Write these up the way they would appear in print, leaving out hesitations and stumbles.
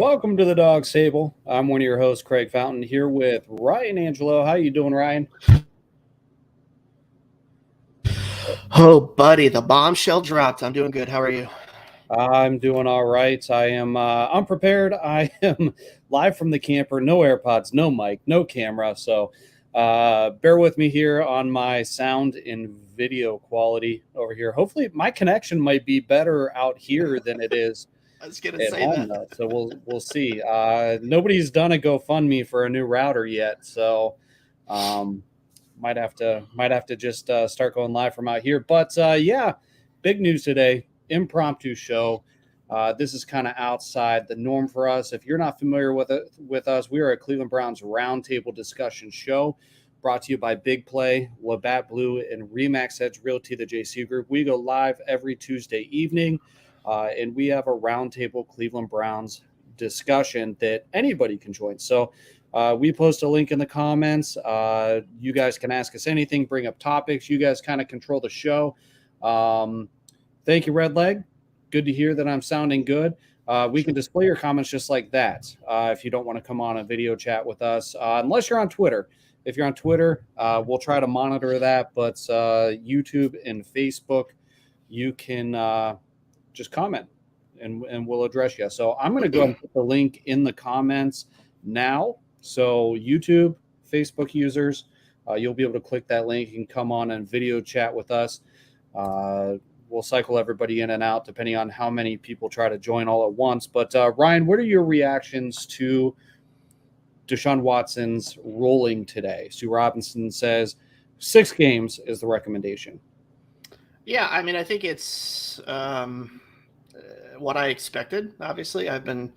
Welcome to the Dog Stable. I'm one of your hosts, Craig Fountain, here with Ryan Angelo. How you doing, Ryan? Oh, buddy, the bombshell dropped. I'm doing good. How are you? I'm doing all right. I am unprepared. I am live from the camper. No AirPods, no mic, no camera. So bear with me here on my sound and video quality over here. Hopefully, my connection might be better out here than it is I was gonna at say home, that. though. So we'll see. Nobody's done a GoFundMe for a new router yet, so might have to just start going live from out here. But yeah, big news today. Impromptu show. This is kind of outside the norm for us. If you're not familiar with us, we are a Cleveland Browns roundtable discussion show brought to you by Big Play, Labatt Blue, and Remax Edge Realty, the JC Group. We go live every Tuesday evening, and we have a roundtable Cleveland Browns discussion that anybody can join. So we post a link in the comments. You guys can ask us anything, bring up topics. You guys kind of control the show. Thank you, Red Leg. Good to hear that I'm sounding good. We can display your comments just like that if you don't want to come on a video chat with us, unless you're on Twitter. If you're on Twitter, we'll try to monitor that. But YouTube and Facebook, you can just comment and we'll address you. So I'm going to go ahead and put the link in the comments now. So YouTube, Facebook users, you'll be able to click that link and come on and video chat with us. We'll cycle everybody in and out depending on how many people try to join all at once. But Ryan, what are your reactions to Deshaun Watson's ruling today? Sue Robinson says 6 games is the recommendation. Yeah, I mean, I think it's what I expected. Obviously, I've been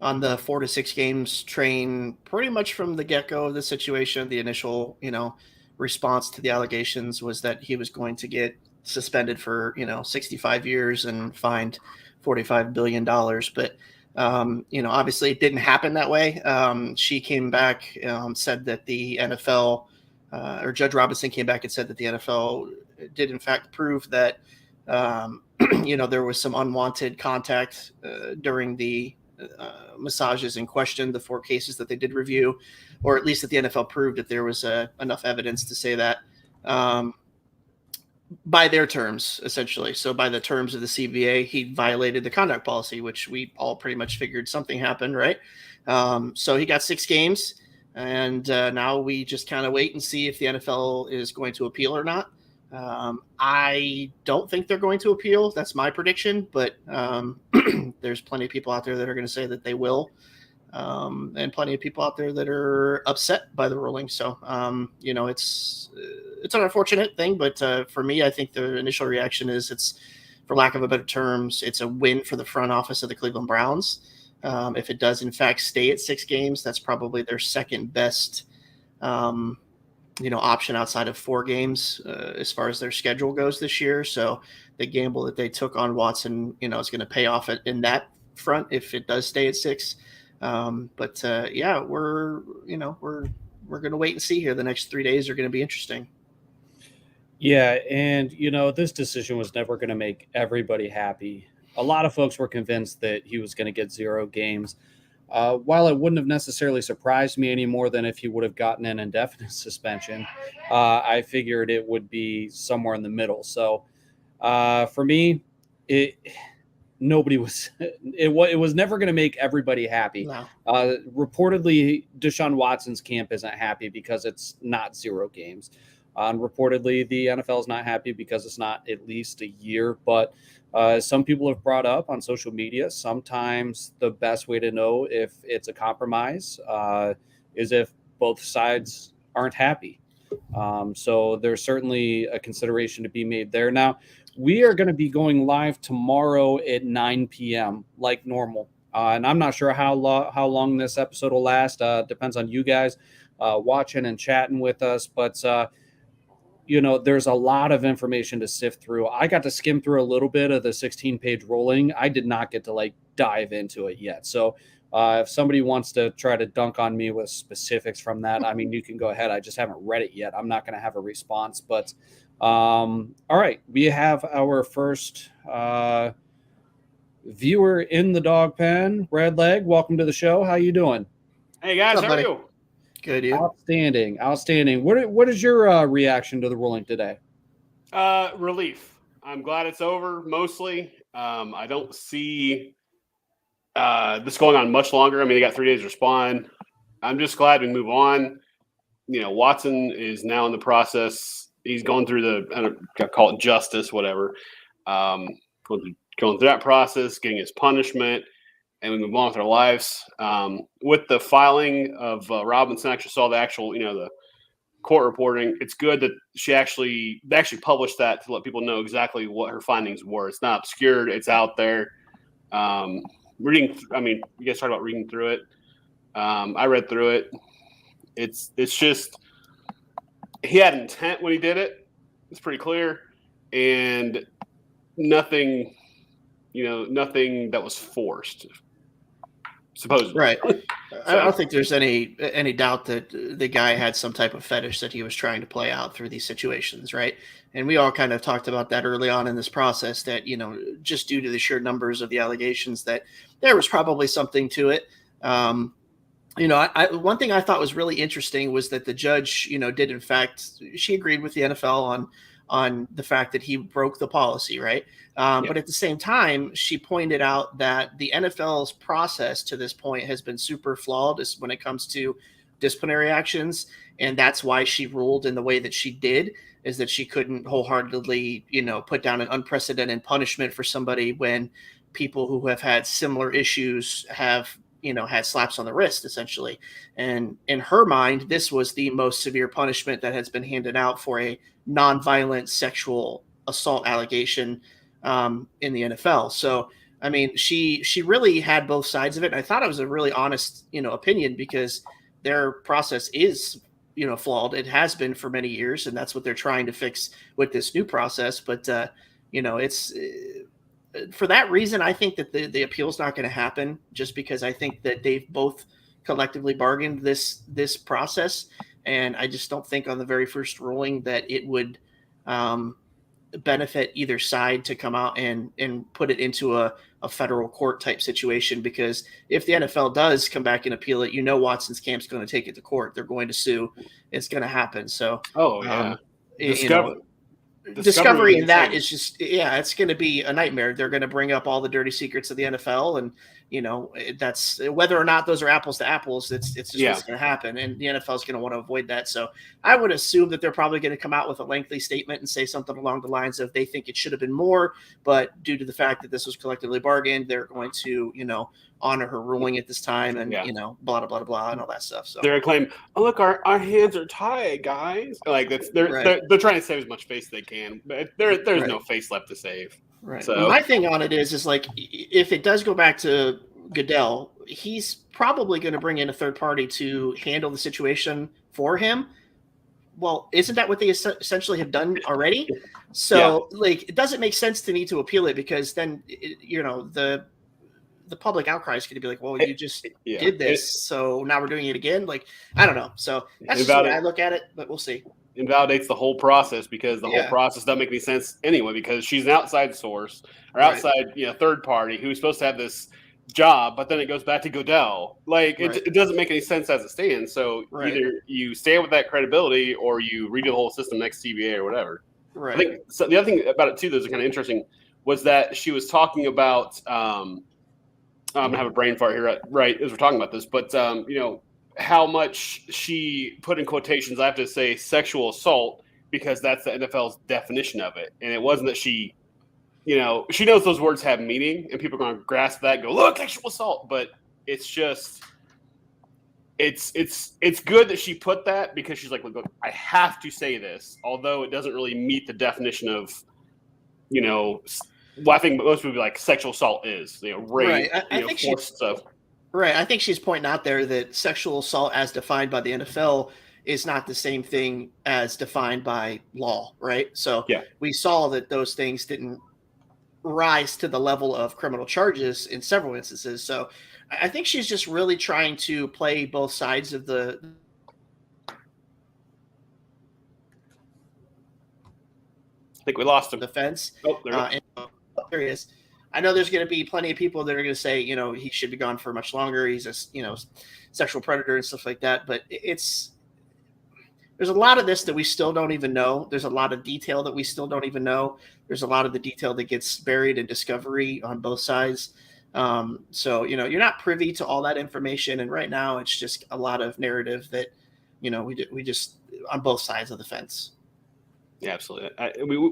on the 4 to 6 games train pretty much from the get-go of the situation. The initial, response to the allegations was that he was going to get suspended for 65 years and fined $45 billion. But obviously it didn't happen that way. She came back, said that the NFL or Judge Robinson came back and said that the NFL did in fact prove that there was some unwanted contact during the massages in question, the 4 cases that they did review, or at least that the NFL proved that there was enough evidence to say that by their terms, essentially. So by the terms of the CBA, he violated the conduct policy, which we all pretty much figured something happened, right? So he got 6 games, and now we just kind of wait and see if the NFL is going to appeal or not. I don't think they're going to appeal. That's my prediction, but there's plenty of people out there that are going to say that they will. And plenty of people out there that are upset by the ruling. So, it's an unfortunate thing, but for me, I think the initial reaction is it's, for lack of a better terms, it's a win for the front office of the Cleveland Browns. If it does in fact stay at 6 games, that's probably their second best, option outside of 4 games as far as their schedule goes this year. So the gamble that they took on Watson, is going to pay off in that front if it does stay at 6. Yeah, we're going to wait and see here. The next 3 days are going to be interesting. Yeah, and this decision was never going to make everybody happy. A lot of folks were convinced that he was going to get 0 games. While it wouldn't have necessarily surprised me any more than if he would have gotten an indefinite suspension, I figured it would be somewhere in the middle. So for me, it was never going to make everybody happy. No. Reportedly, Deshaun Watson's camp isn't happy because it's not 0 games. And reportedly, the NFL is not happy because it's not at least a year. But some people have brought up on social media, sometimes the best way to know if it's a compromise is if both sides aren't happy. So there's certainly a consideration to be made there. Now, we are going to be going live tomorrow at 9 p.m. like normal. And I'm not sure how long this episode will last. Depends on you guys watching and chatting with us. But there's a lot of information to sift through. I got to skim through a little bit of the 16-page ruling. I did not get to dive into it yet. So if somebody wants to try to dunk on me with specifics from that, I mean, you can go ahead. I just haven't read it yet. I'm not going to have a response. But all right, we have our first viewer in the dog pen. Red Leg, welcome to the show. How you doing? Hey guys, What's up, how are buddy? you? Good, you? Outstanding. What is your reaction to the ruling today? Relief. I'm glad it's over. Mostly, I don't see this going on much longer. I mean, they got 3 days to respond. I'm just glad we move on. Watson is now in the process. He's going through I don't call it justice, whatever. Going through that process, getting his punishment, and we move on with our lives. With the filing of Robinson, I actually saw the court reporting. It's good that they actually published that to let people know exactly what her findings were. It's not obscured. It's out there. You guys talked about reading through it. I read through it. It's just he had intent when he did it. It's pretty clear, and nothing that was forced. Supposedly, Right. I don't think there's any doubt that the guy had some type of fetish that he was trying to play out through these situations, right? And we all kind of talked about that early on in this process that, just due to the sheer numbers of the allegations that there was probably something to it. One thing I thought was really interesting was that the judge, did in fact, she agreed with the NFL on the fact that he broke the policy, right? But at the same time, she pointed out that the NFL's process to this point has been super flawed when it comes to disciplinary actions. And that's why she ruled in the way that she did, is that she couldn't wholeheartedly, put down an unprecedented punishment for somebody when people who have had similar issues have, had slaps on the wrist, essentially. And in her mind, this was the most severe punishment that has been handed out for a nonviolent sexual assault allegation in the NFL. So, I mean, she really had both sides of it. And I thought it was a really honest, opinion, because their process is, flawed. It has been for many years, and that's what they're trying to fix with this new process. But, it's for that reason, I think that the appeal is not going to happen, just because I think that they've both collectively bargained this process. And I just don't think on the very first ruling that it would benefit either side to come out and put it into a federal court type situation. Because if the NFL does come back and appeal it, Watson's camp's going to take it to court. They're going to sue. It's going to happen. So, discovery in that is just, it's going to be a nightmare. They're going to bring up all the dirty secrets of the NFL, and that's whether or not those are apples to apples. It's just what's going to happen, and the NFL is going to want to avoid that. So I would assume that they're probably going to come out with a lengthy statement and say something along the lines of they think it should have been more, but due to the fact that this was collectively bargained, they're going to honor her ruling at this time, and blah blah blah blah and all that stuff. So they're claiming, oh look, our hands are tied, guys. Like they're trying to save as much face as they can, but there's no face left to save. Right. So my thing on it is like, if it does go back to Goodell, he's probably going to bring in a third party to handle the situation for him. Well, isn't that what they essentially have done already? So it doesn't make sense to me to appeal it, because then the public outcry is going to be like, well, you just did this, so now we're doing it again. Like, I don't know. So that's just the way I look at it, but we'll see. Invalidates the whole process, because the whole process doesn't make any sense anyway, because she's an outside source or outside third party who's supposed to have this job, but then it goes back to Goodell. Like it doesn't make any sense as it stands. So either you stand with that credibility or you redo the whole system next CBA or whatever. Right. I think so. The other thing about it too that's kind of interesting was that she was talking about I'm gonna have a brain fart here right as we're talking about this, but how much she put in quotations, I have to say, sexual assault, because that's the NFL's definition of it. And it wasn't that she knows those words have meaning, and people are going to grasp that and go, look, sexual assault. But it's just, it's good that she put that, because she's like, look, I have to say this, although it doesn't really meet the definition of, I think most people be like sexual assault is, rape, I think stuff. Right. I think she's pointing out there that sexual assault as defined by the NFL is not the same thing as defined by law, right? So we saw that those things didn't rise to the level of criminal charges in several instances. So I think she's just really trying to play both sides of the I think we lost him. The fence. Oh, there there he is. I know there's going to be plenty of people that are going to say, he should be gone for much longer. He's a, sexual predator and stuff like that. But there's a lot of this that we still don't even know. There's a lot of detail that we still don't even know. There's a lot of the detail that gets buried in discovery on both sides. So, you're not privy to all that information. And right now it's just a lot of narrative that, we just on both sides of the fence. Yeah, absolutely.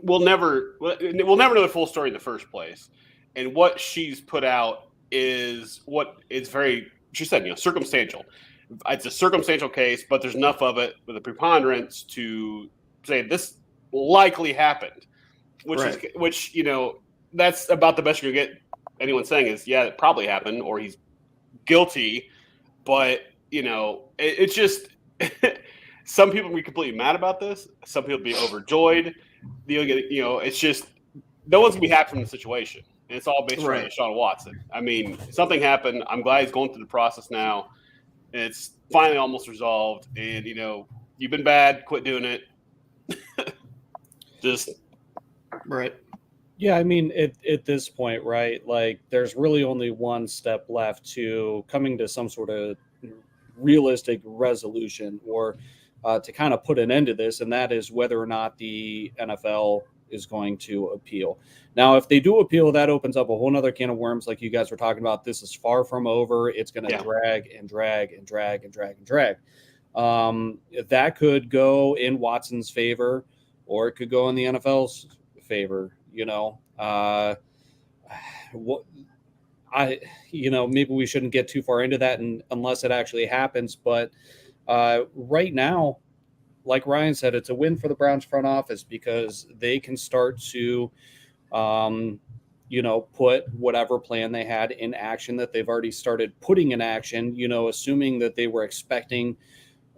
We'll never know the full story in the first place. And what she's put out is what is very, she said, circumstantial. It's a circumstantial case, but there's enough of it with a preponderance to say this likely happened, which that's about the best you're gonna get. Anyone saying is, yeah, it probably happened, or he's guilty. But it's just some people will be completely mad about this. Some people will be overjoyed. It's just no one's gonna be happy from the situation, and it's all based on Deshaun Watson. I mean, something happened. I'm glad he's going through the process now. And it's finally almost resolved. And, you've been bad. Quit doing it. Just. Right. Yeah, I mean, at this point, right, like there's really only one step left to coming to some sort of realistic resolution or to kind of put an end to this, and that is whether or not the NFL is going to appeal. Now, if they do appeal, that opens up a whole nother can of worms, like you guys were talking about. This is far from over. It's going to drag and drag and drag and drag and drag. That could go in Watson's favor, or it could go in the NFL's favor. Maybe we shouldn't get too far into that unless it actually happens. But right now, like Ryan said, it's a win for the Browns front office because they can start to, put whatever plan they had in action that they've already started putting in action, assuming that they were expecting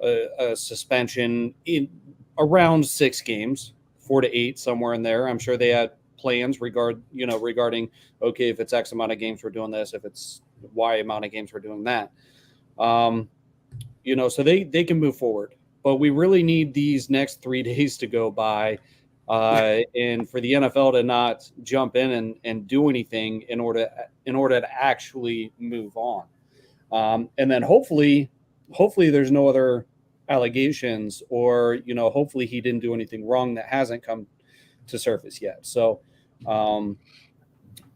a suspension in around 6 games, 4 to 8, somewhere in there. I'm sure they had plans regarding, okay, if it's X amount of games, we're doing this. If it's Y amount of games, we're doing that. So they can move forward. But we really need these next 3 days to go by and for the NFL to not jump in and do anything in order to actually move on. And then hopefully there's no other allegations or, hopefully he didn't do anything wrong that hasn't come to surface yet. So,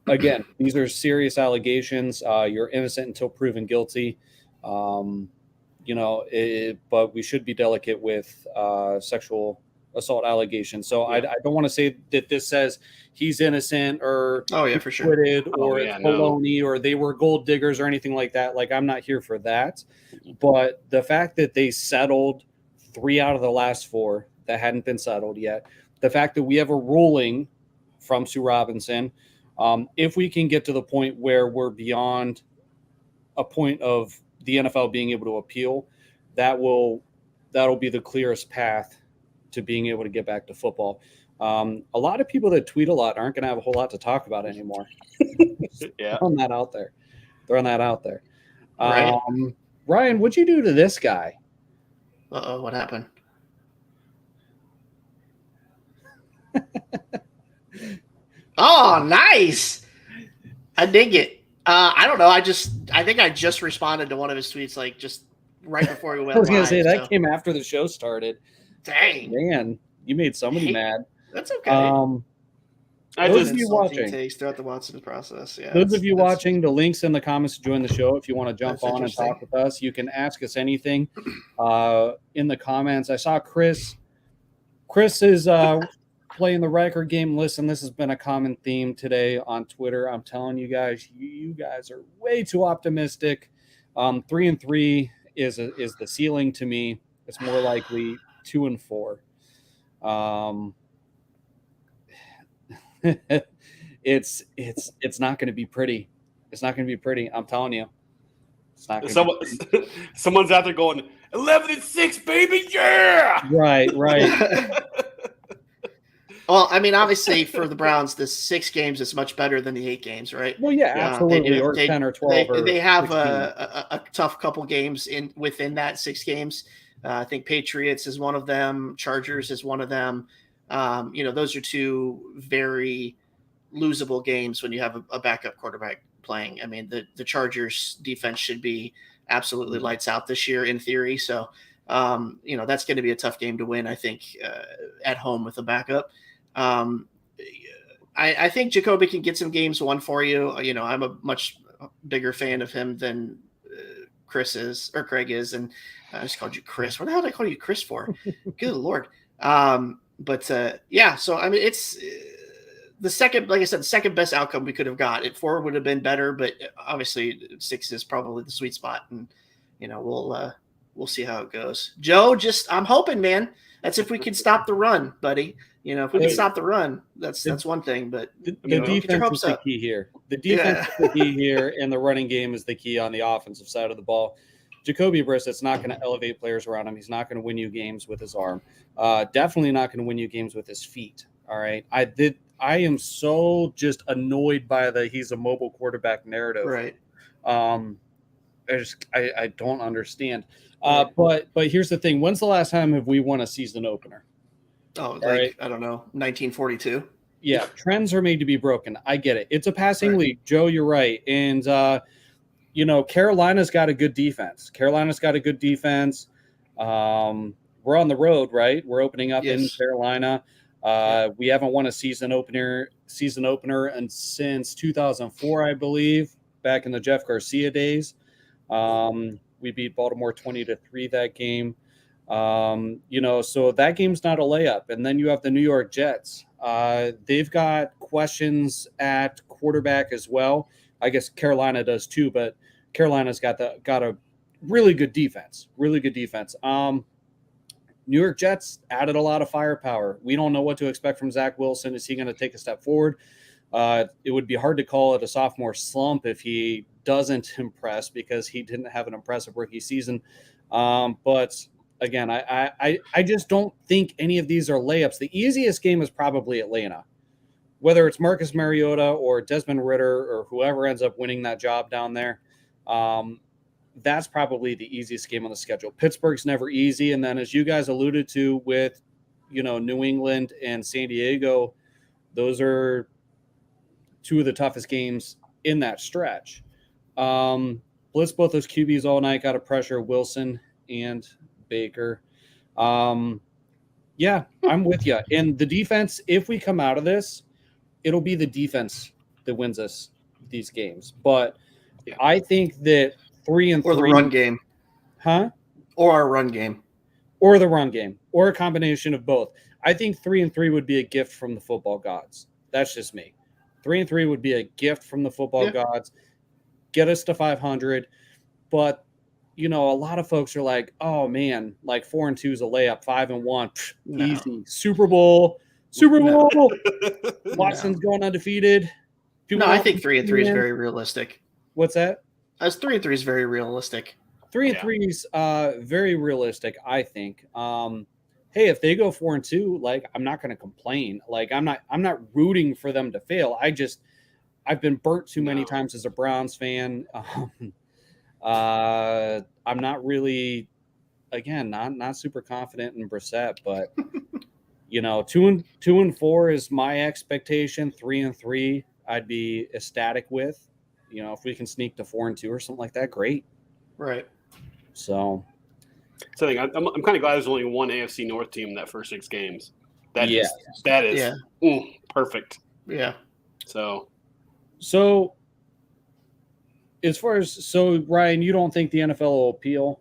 again, these are serious allegations. You're innocent until proven guilty. But we should be delicate with sexual assault allegations. So I don't want to say that this says he's innocent or for sure, acquitted or it's baloney or they were gold diggers or anything like that. Like, I'm not here for that. But the fact that they settled 3 out of the last 4 that hadn't been settled yet, the fact that we have a ruling from Sue Robinson, if we can get to the point where we're beyond a point of the NFL being able to appeal, that'll be the clearest path to being able to get back to football. A lot of people that tweet a lot aren't going to have a whole lot to talk about anymore. Throwing that out there. Right. Ryan, what'd you do to this guy? Uh-oh, what happened? Oh, nice. I dig it. I don't know. I think I just responded to one of his tweets, like just right before we went. I was going to say that came after the show started. Dang, man, you made somebody mad. That's okay. Those of you watching takes throughout the Watson process. Yeah. Those of you watching, the links in the comments to join the show. If you want to jump on and talk with us, you can ask us anything in the comments. I saw Chris. Chris is playing the record game. Listen, this has been a common theme today on Twitter. I'm telling you guys, you guys are way too optimistic. 3-3 is the ceiling to me. It's more likely 2-4. It's not going to be pretty. It's not going to be pretty. I'm telling you. It's not going to be pretty. Someone's out there going 11-6, baby, yeah. Right. Well, I mean, obviously for the Browns, the 6 games is much better than the 8 games, right? Well, yeah, absolutely. Or 10 or 12. They have a tough couple games within that 6 games. I think Patriots is one of them. Chargers is one of them. Those are 2 very losable games when you have a backup quarterback playing. I mean, the Chargers defense should be absolutely lights out this year in theory. So, that's going to be a tough game to win, I think, at home with a backup. I think Jacoby can get some games won for you. I'm a much bigger fan of him than Craig is. And I just called you Chris. What the hell did I call you Chris for? Good Lord. So I mean, it's the second, like I said, the second best outcome we could have got. 4 would have been better, but obviously 6 is probably the sweet spot. And, we'll see how it goes. Joe, I'm hoping, man, that's if we can stop the run, buddy. If we can stop the run, that's one thing. But the defense is the key here. The defense is the key here, and the running game is the key on the offensive side of the ball. Jacoby Brissett's not going to elevate players around him. He's not going to win you games with his arm. Definitely not going to win you games with his feet. All right. I am so just annoyed by he's a mobile quarterback narrative. Right. I don't understand. But here's the thing. When's the last time have we won a season opener? Oh, right. I don't know. 1942. Yeah. Trends are made to be broken. I get it. It's a passing league. Joe, you're right. And, Carolina's got a good defense. We're on the road, right? We're opening up in Carolina. We haven't won a season opener and since 2004, I believe, back in the Jeff Garcia days. We beat Baltimore 20-3 that game. So that game's not a layup. And then you have the New York Jets. They've got questions at quarterback as well. I guess Carolina does too, but Carolina's got a really good defense. New York Jets added a lot of firepower. We don't know what to expect from Zach Wilson. Is he going to take a step forward? It would be hard to call it a sophomore slump if he doesn't impress, because he didn't have an impressive rookie season. But again, I just don't think any of these are layups. The easiest game is probably Atlanta. Whether it's Marcus Mariota or Desmond Ridder or whoever ends up winning that job down there, that's probably the easiest game on the schedule. Pittsburgh's never easy. And then, as you guys alluded to with, New England and San Diego, those are 2 of the toughest games in that stretch. Blitz both those QBs all night, got to pressure Wilson and Baker. I'm with you. And the defense, if we come out of this, it'll be the defense that wins us these games. But I think that 3-3 or the run game, or our run game, or the run game, or a combination of both. I think 3-3 would be a gift from the football gods. That's just me. 3-3 would be a gift from the football gods. Get us to 500. But a lot of folks are like, oh man, like 4-2 is a layup. 5-1, easy. Super Bowl. Watson's going undefeated. I think 3-3 is very realistic. What's that? 3-3 is very realistic. 3-3 is very realistic, I think. Hey, if they go 4-2, like, I'm not going to complain. Like, I'm not rooting for them to fail. I've been burnt too many times as a Browns fan. I'm not really, again, not super confident in Brissett, but 2-4 is my expectation. 3-3, I'd be ecstatic with. If we can sneak to 4-2 or something like that, great. Right. So I'm kind of glad there's only one AFC North team in that first 6 games. That is perfect. Yeah. So as far as Ryan, you don't think the NFL will appeal?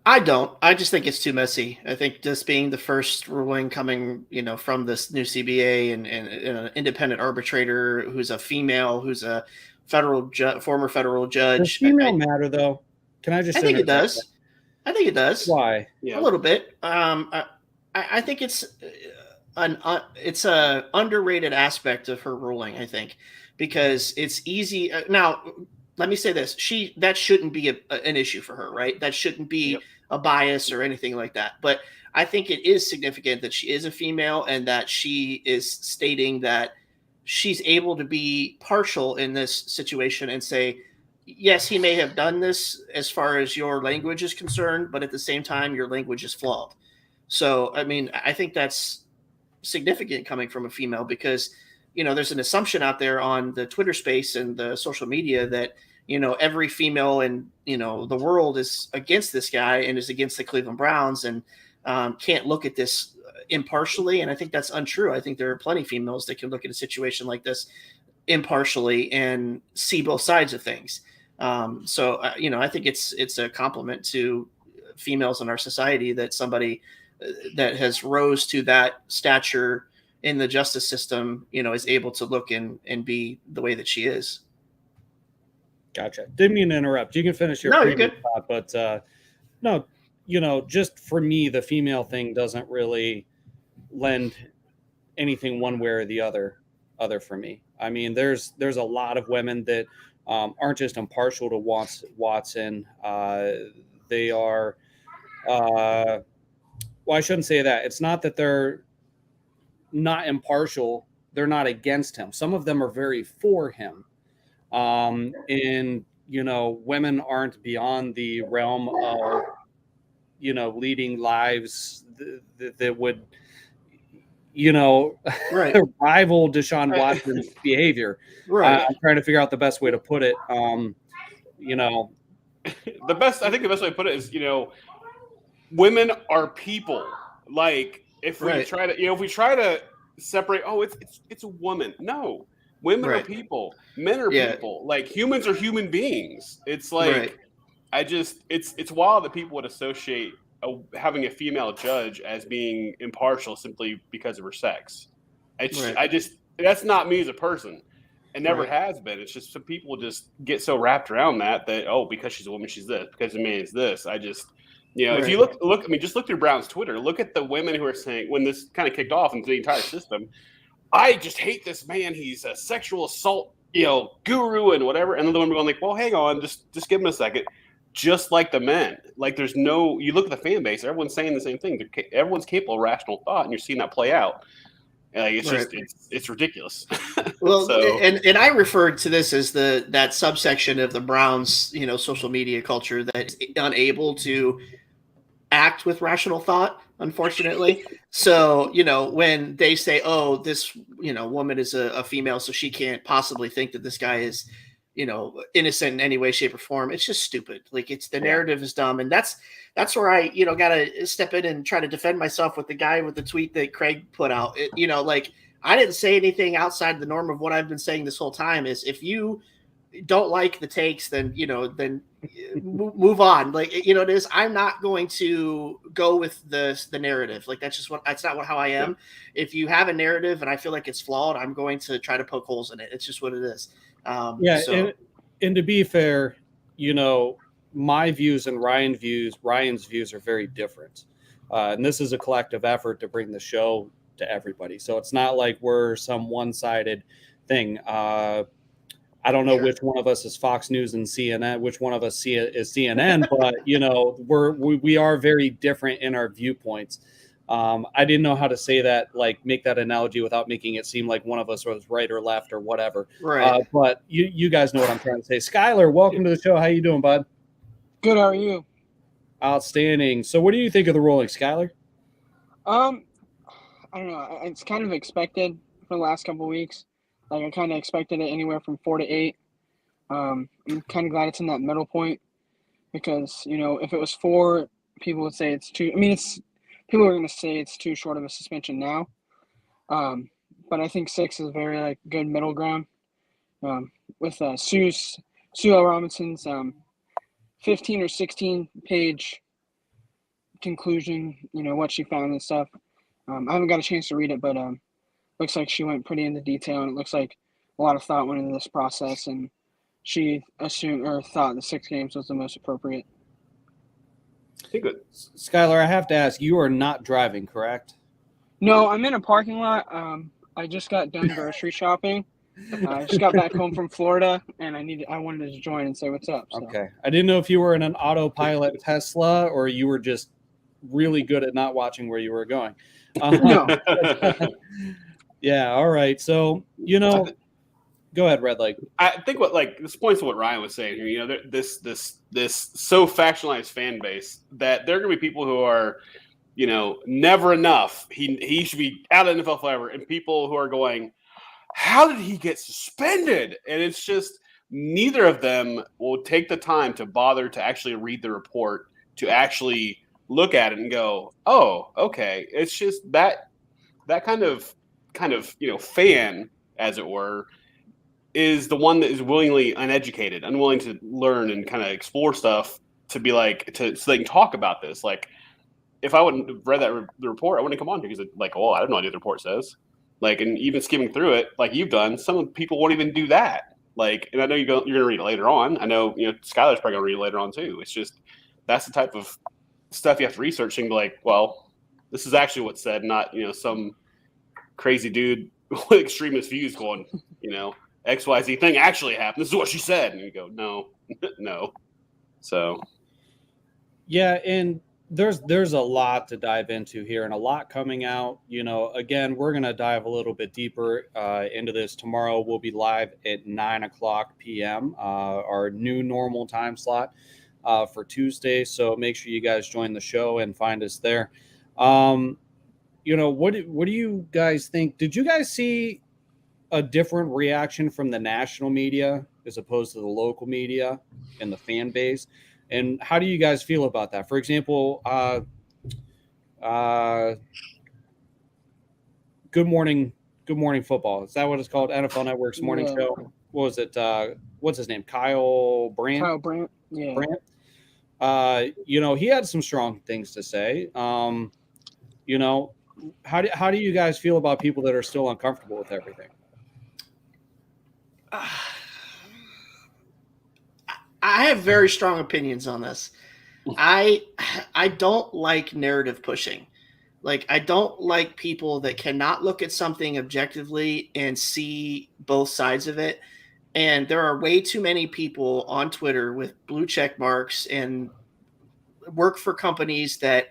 I don't. I just think it's too messy. I think this being the first ruling coming, from this new CBA and an independent arbitrator who's a female, who's a former federal judge. Does female matter though? Can I just? I think it does. I think it does. Why? Yeah. A little bit. I think it's it's a underrated aspect of her ruling. I think because it's easy now. Let me say this: that shouldn't be an issue for her, right? That shouldn't be a bias or anything like that. But I think it is significant that she is a female and that she is stating that she's able to be partial in this situation and say, yes, he may have done this as far as your language is concerned, but at the same time, your language is flawed. So, I mean, I think that's significant coming from a female because there's an assumption out there on the Twitter space and the social media that, every female in, the world is against this guy and is against the Cleveland Browns and can't look at this impartially. And I think that's untrue. I think there are plenty of females that can look at a situation like this impartially and see both sides of things. I think it's a compliment to females in our society that somebody that has rose to that stature in the justice system, is able to look and be the way that she is. Gotcha. Didn't mean to interrupt. You can finish your previous thought, but no, just for me, the female thing doesn't really lend anything one way or the other for me. I mean, there's a lot of women that aren't just impartial to Watson. They are, well, I shouldn't say that. It's not that they're not impartial. They're not against him. Some of them are very for him. And, women aren't beyond the realm of, leading lives that would, rival Deshaun Watson's behavior. Right. I'm trying to figure out the best way to put it. I think the best way to put it is, women are people. Like if we try to separate, it's a woman. No, women are people. Men are people. Like humans are human beings. It's like, it's wild that people would associate having a female judge as being impartial simply because of her sex. That's not me as a person. It never has been. It's just some people just get so wrapped around that because she's a woman, she's this. Because a man is this. If you look, just look through Brown's Twitter. Look at the women who are saying when this kind of kicked off into the entire system. I just hate this man. He's a sexual assault, guru and whatever. And then the women going like, well, hang on, just give him a second. Just like the men, like you look at the fan base, everyone's saying the same thing. Everyone's capable of rational thought, and you're seeing that play out. Like it's ridiculous. Well, and I referred to this as that subsection of the Browns, social media culture that's unable to act with rational thought, unfortunately. So, when they say, oh, this, woman is a female, so she can't possibly think that this guy is, innocent in any way, shape, or form. It's just stupid. Like the narrative is dumb. And that's where I, got to step in and try to defend myself with the guy with the tweet that Craig put out. I didn't say anything outside the norm of what I've been saying this whole time is if you don't like the takes, then, then move on. Like, it is, I'm not going to go with the narrative. Like, that's not how I am. Yeah. If you have a narrative and I feel like it's flawed, I'm going to try to poke holes in it. It's just what it is. And to be fair, my views and Ryan's views are very different. And this is a collective effort to bring the show to everybody. So it's not like we're some one-sided thing. I don't know which one of us is Fox News and CNN, which one of us is CNN, but we are very different in our viewpoints. I didn't know how to say that, like make that analogy without making it seem like one of us was right or left or whatever. Right. But you guys know what I'm trying to say. Skylar, welcome to the show. How you doing, bud? Good. How are you? Outstanding. So what do you think of the ruling, Skylar? I don't know. It's kind of expected for the last couple of weeks. Like I kind of expected it anywhere from 4 to 8. I'm kind of glad it's in that middle point because, if it was 4, people would say it's too. People are going to say it's too short of a suspension now. But I think 6 is a very good middle ground. With Sue L. Robinson's 15 or 16 page conclusion, what she found and stuff. I haven't got a chance to read it, but looks like she went pretty into detail, and it looks like a lot of thought went into this process, and she thought the 6 games was the most appropriate. Good. Skylar, I have to ask, you are not driving, correct? No, I'm in a parking lot. I just got done grocery shopping. I just got back home from Florida, and I wanted to join and say what's up. So. Okay. I didn't know if you were in an autopilot Tesla or you were just really good at not watching where you were going. No. Yeah, all right. So, go ahead, Red Leg. I think this points to what Ryan was saying here. This so factionalized fan base that there are going to be people who are, never enough. He should be out of NFL forever, and people who are going, how did he get suspended? And it's just neither of them will take the time to bother to actually read the report, to actually look at it and go, oh, okay. It's just that kind of fan, as it were, is the one that is willingly uneducated, unwilling to learn and kind of explore stuff to be like, so they can talk about this. Like, if I wouldn't have read the report, I wouldn't come on here because, like, oh, I have no idea what the report says. Like, and even skimming through it, like you've done, some people won't even do that. Like, and I know you're going to read it later on. I know, Skylar's probably going to read it later on too. It's just, that's the type of stuff you have to research and be like, well, this is actually what's said, not, some crazy dude with extremist views going, XYZ thing actually happened. This is what she said. And you go, no, no. So. Yeah. And there's a lot to dive into here and a lot coming out. Again, we're going to dive a little bit deeper into this tomorrow. We'll be live at 9:00 p.m., our new normal time slot for Tuesday. So make sure you guys join the show and find us there. What do you guys think? Did you guys see a different reaction from the national media as opposed to the local media and the fan base? And how do you guys feel about that? For example, Good Morning Football. Is that what it's called? NFL Network's morning show. What was it? What's his name? Kyle Brandt. Kyle Brandt. Yeah. Brandt. He had some strong things to say. How do you guys feel about people that are still uncomfortable with everything? I have very strong opinions on this. I don't like narrative pushing. Like, I don't like people that cannot look at something objectively and see both sides of it. And there are way too many people on Twitter with blue check marks and work for companies that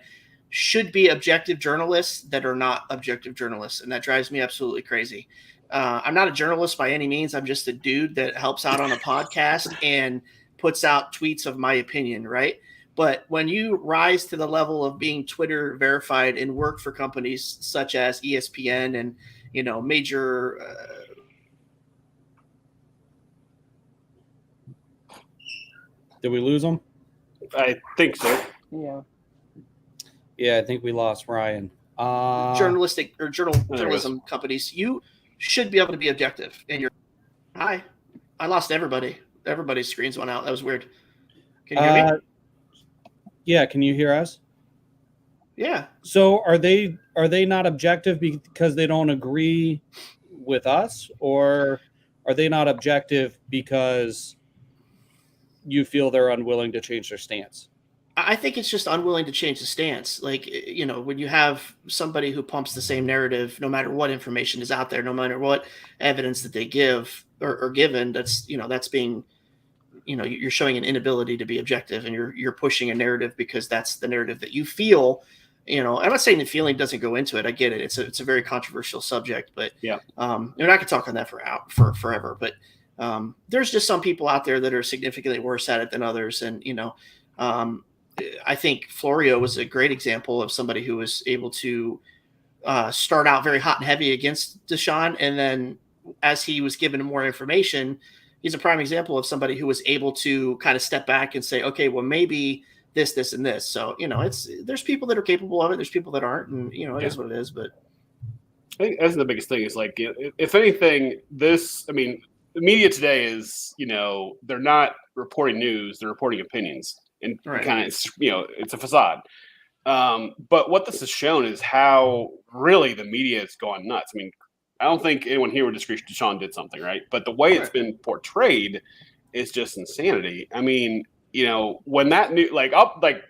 should be objective journalists that are not objective journalists. And that drives me absolutely crazy. I'm not a journalist by any means. I'm just a dude that helps out on a podcast and puts out tweets of my opinion, right? But when you rise to the level of being Twitter verified and work for companies such as ESPN and, major Did we lose them? I think so. Yeah. Yeah, I think we lost Ryan. Journalistic or journalism companies, you should be able to be objective. And I lost everybody. Everybody's screens went out. That was weird. Can you hear me? Yeah, can you hear us? Yeah. So are they not objective because they don't agree with us, or are they not objective because you feel they're unwilling to change their stance? I think it's just unwilling to change the stance. Like, when you have somebody who pumps the same narrative, no matter what information is out there, no matter what evidence that they give or given, that's being, you're showing an inability to be objective, and you're pushing a narrative because that's the narrative that you feel. I'm not saying the feeling doesn't go into it. I get it. It's a very controversial subject, but yeah, I could talk on that for forever. But there's just some people out there that are significantly worse at it than others, and I think Florio was a great example of somebody who was able to start out very hot and heavy against Deshaun, and then as he was given more information, he's a prime example of somebody who was able to kind of step back and say, okay, well, maybe this, and this. So, there's people that are capable of it. There's people that aren't, and, it is what it is. But I think that's the biggest thing is, like, if anything, the media today is, they're not reporting news, they're reporting opinions. And right. Kind of, it's a facade. But what this has shown is how really the media has gone nuts. I mean, I don't think anyone here would disagree Deshaun did something, right? But the way it's been portrayed is just insanity. I mean, when that new, like talking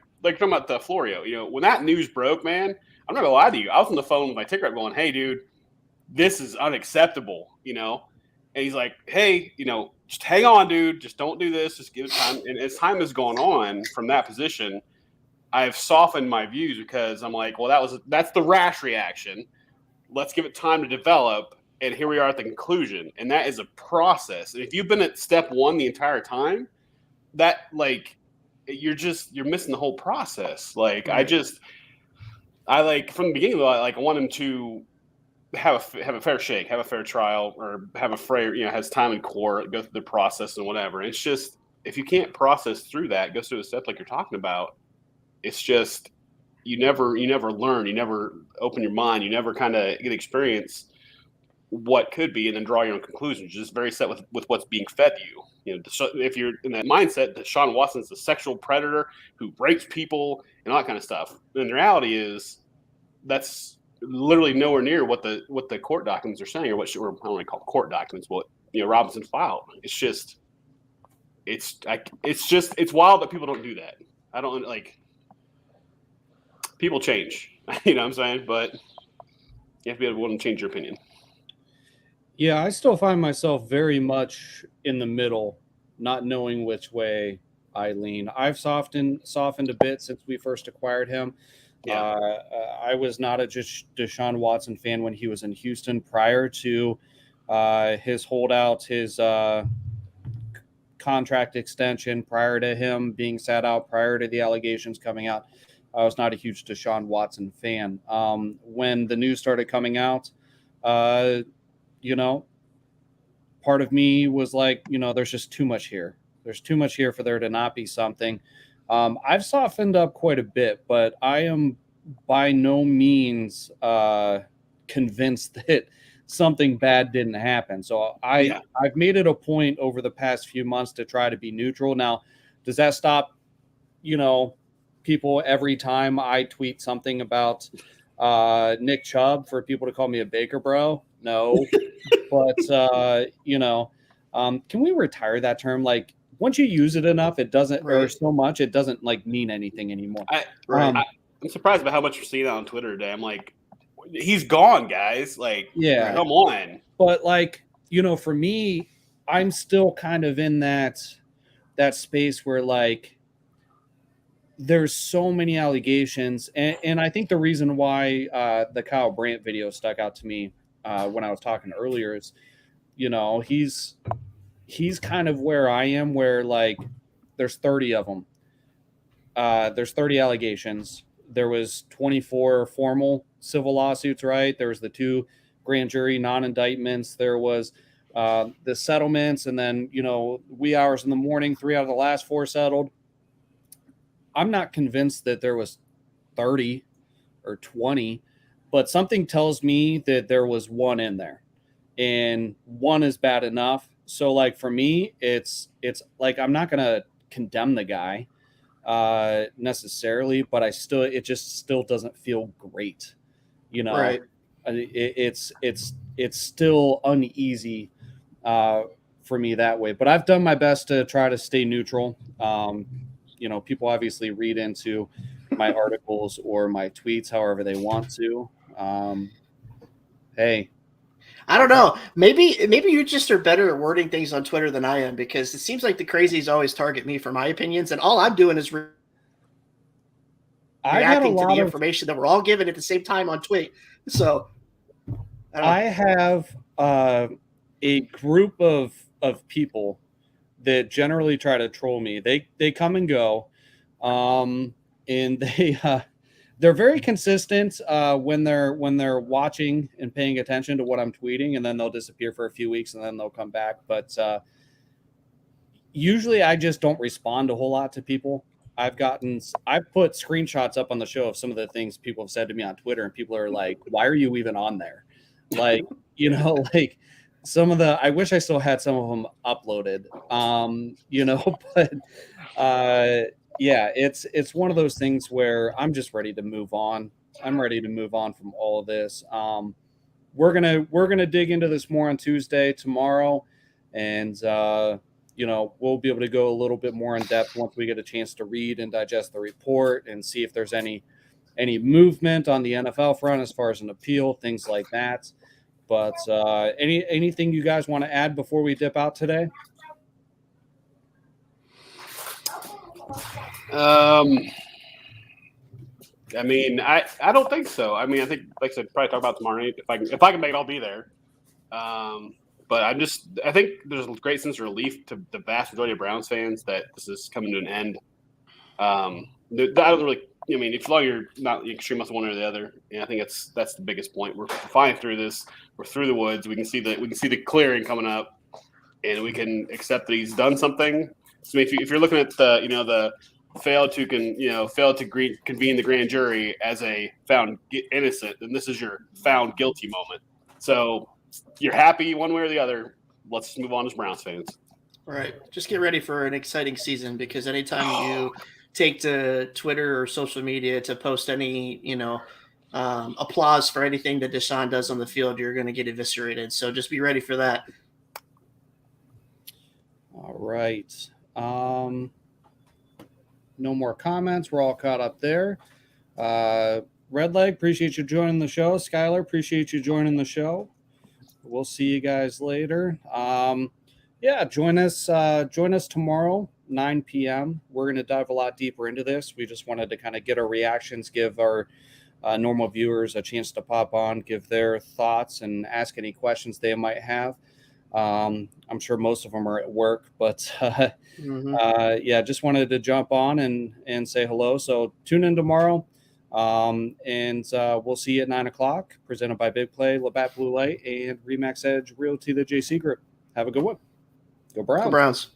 about the Florio, when that news broke, man, I'm not gonna lie to you. I was on the phone with my ticker going, "Hey, dude, this is unacceptable," And he's like, "Hey, just hang on, dude. Just don't do this. Just give it time." And as time has gone on from that position, I've softened my views because I'm like, well, that's the rash reaction. Let's give it time to develop. And here we are at the conclusion. And that is a process. And if you've been at step one the entire time, that you're missing the whole process. Like, right. I from the beginning, I want him to have a fair shake, have a fair trial, or have a fair, has time in court, go through the process and whatever. It's just, if you can't process through that, go through a step like you're talking about, it's just, you never learn, you never open your mind, you never kind of get experience what could be and then draw your own conclusions. You're just very set with what's being fed you. If you're in that mindset that Deshaun Watson's a sexual predator who rapes people and all that kind of stuff, then the reality is that's literally nowhere near what the court documents are saying, or I don't want to call court documents, what Robinson filed. It's just, it's wild that people don't do that. I don't like. People change, you know what I'm saying? But you have to be able to change your opinion. Yeah, I still find myself very much in the middle, not knowing which way I lean. I've softened a bit since we first acquired him. Yeah. I was not a Deshaun Watson fan when he was in Houston prior to his holdout, his contract extension, prior to him being sat out, prior to the allegations coming out. I was not a huge Deshaun Watson fan. When the news started coming out, part of me was like, there's just too much here. There's too much here for there to not be something. I've softened up quite a bit, but I am by no means convinced that something bad didn't happen. So I've made it a point over the past few months to try to be neutral. Now, does that stop, people every time I tweet something about Nick Chubb for people to call me a Baker bro? No. But, can we retire that term? Like, once you use it enough, it doesn't, or so much, it doesn't like mean anything anymore. I'm surprised by how much you're seeing that on Twitter today. I'm like, he's gone, guys. Like, yeah, come on. But like, for me, I'm still kind of in that space where like, there's so many allegations. And I think the reason why the Kyle Brandt video stuck out to me when I was talking earlier is, he's kind of where I am, where like there's 30 of them. There's 30 allegations. There was 24 formal civil lawsuits, right? There was the 2 grand jury non-indictments. There was the settlements, and then, wee hours in the morning, 3 out of the last 4 settled. I'm not convinced that there was 30 or 20, but something tells me that there was 1 in there, and 1 is bad enough. So like for me, it's like, I'm not going to condemn the guy necessarily, but it just still doesn't feel great. Right. It's still uneasy for me that way, but I've done my best to try to stay neutral. People obviously read into my articles or my tweets however they want to. Hey, I don't know. Maybe you just are better at wording things on Twitter than I am, because it seems like the crazies always target me for my opinions, and all I'm doing is reacting to the information that we're all given at the same time on tweet. So I have a group of people that generally try to troll me. They come and go, and they're very consistent when they're watching and paying attention to what I'm tweeting, and then they'll disappear for a few weeks and then they'll come back. But usually I just don't respond a whole lot to people. I've put screenshots up on the show of some of the things people have said to me on Twitter, and people are like, why are you even on there? Like, like some of I wish I still had some of them uploaded, but yeah, it's one of those things where I'm just ready to move on. I'm ready to move on from all of this. We're gonna dig into this more on Tuesday, tomorrow, and we'll be able to go a little bit more in depth once we get a chance to read and digest the report and see if there's any movement on the NFL front as far as an appeal, things like that. But anything you guys want to add before we dip out today? I don't think so. I think, like I said, probably talk about tomorrow. If I can make it, I'll be there. But I think there's a great sense of relief to the vast majority of Browns fans that this is coming to an end. I don't really I mean, if you're not extreme on one or the other, I think that's the biggest point. We're flying through this. We're through the woods. We can see the clearing coming up, and we can accept that he's done something. So if you're looking at the failed to convene the grand jury as a found innocent, then this is your found guilty moment. So you're happy one way or the other. Let's move on as Browns fans. Right. Just get ready for an exciting season, because anytime you take to Twitter or social media to post any, applause for anything that Deshaun does on the field, you're going to get eviscerated. So just be ready for that. All right. No more comments. We're all caught up there. Redleg, appreciate you joining the show. Skylar, appreciate you joining the show. We'll see you guys later. Join us tomorrow, 9 p.m. We're going to dive a lot deeper into this. We just wanted to kind of get our reactions, give our normal viewers a chance to pop on, give their thoughts, and ask any questions they might have. I'm sure most of them are at work, but just wanted to jump on and say hello. So tune in tomorrow, and we'll see you at 9 o'clock, presented by Big Play, Labatt Blue Light, and Remax Edge Realty, the JC Group. Have a good one. Go Browns. Go Browns.